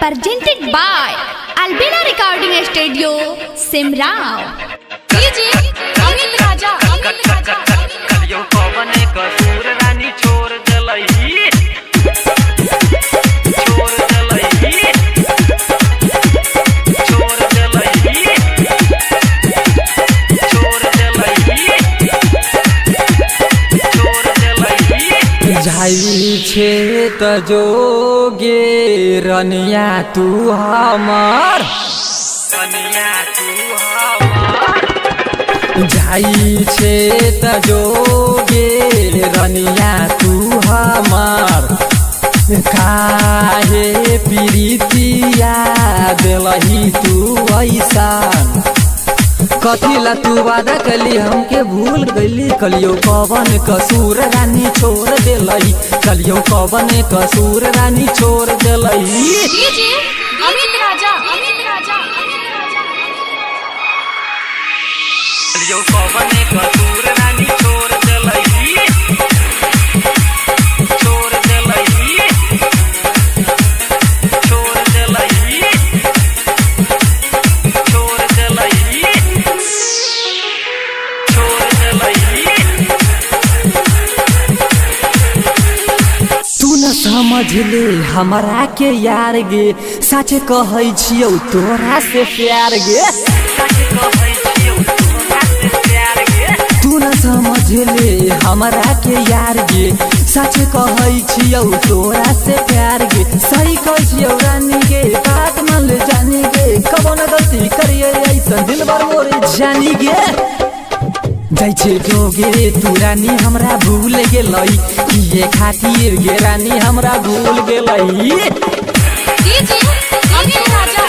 presented by Albina Recording Studio, Simrao. DJ Amit राजा कलियो कौने कसूर रानी छोड़ जलई जाई छे त जोगे रनिया तू हमार जाई छे त जोगे रनिया तू हमार काहे प्रीतिया देलही तू ऐसान कथिला तू वादा कली हमके भूल गईली कलियो कवन कसूर रानी छोड़ देलई कलियो कवन कसूर रानी छोड़ देलई DJ अमित राजा कलियो कौने कसूर रानी छोड़ जलई छोड़ जलई छोड़ जलई छोड़ जलई छोड़ जलई तू न समझ ले हमरा के यार गे सच कहै छियौ तोरा से प्यार गे तू न समझ ले हमरा के यार गे सच कहै छियौ तोरा से प्यार गे सही कहै छियौ रानी गे बात मान ले जानी गे कबो न गलती करिए ऐसा दिल भर मोरे जानी गे जाइ छे जोगे तू रानी हमरा भूल गेलई किए खातिर गे रानी हमरा भूल गेलई DJ अमित राजा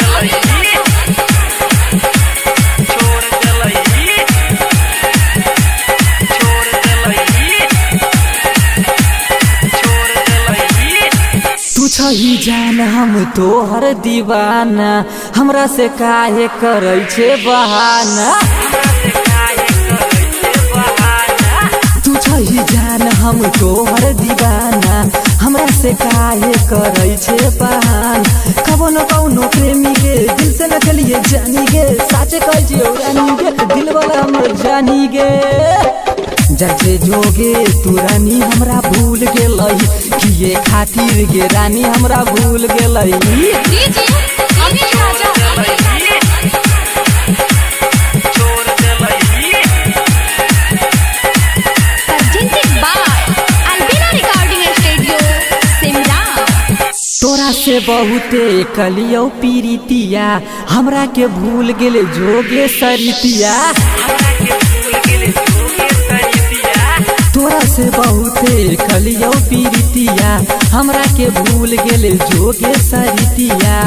छोड़ जलई छोड़ जलई छोड़ जलई तू छही जान हम तोहर दीवाना हमरा से काहे करै छे बहाना तू छही जान हम तोहर दीवाना हमरा से काहे करै छे बहाना कौनो प्रेमी के दिल से न चलिए जानी गे सच कहै छियौ रानी गे दिल वाला हमर जानी गे जैसे जोगे तू रानी हमरा भूल गेलई किए खातिर गे रानी हमरा भूल गेलई DJ अमित राजा छोड़ जलई Presented by Albina Recording Studio, Simrao. तोरा से बहुते कलियो पीरितिया हमरा के भूल गेले जोगे सरितिया तोरा से बहुते कलियो पीरितिया हमरा के भूल गेले जोगे सरितिया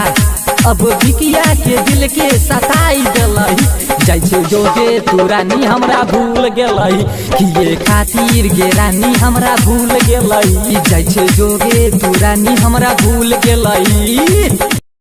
अब बिकिया के दिल के सताई देलई जाइ छे जोगे तू रानी हमरा भूल गेलई किए खातिर गे रानी हमरा भूल गेलई जाइ छे जोगे तू रानी हमरा भूल गेलई